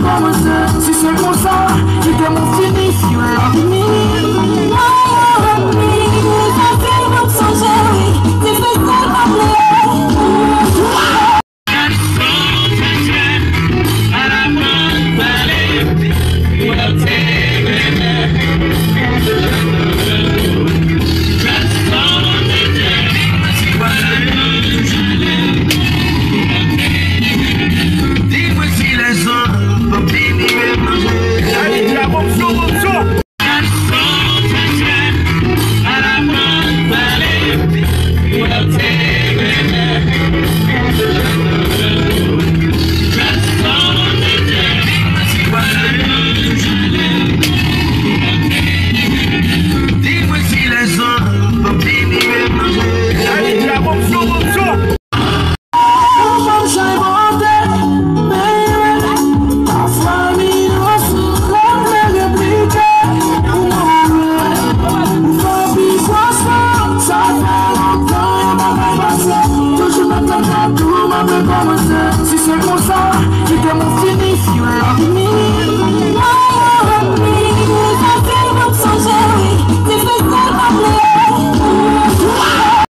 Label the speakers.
Speaker 1: commencer. Si c'est comme ça, il te mon fini, if you love me. Love me, ça fait mon changer. Tu fais ça m'appeler. Si c'est comme ça, il te mon fini, if you love me.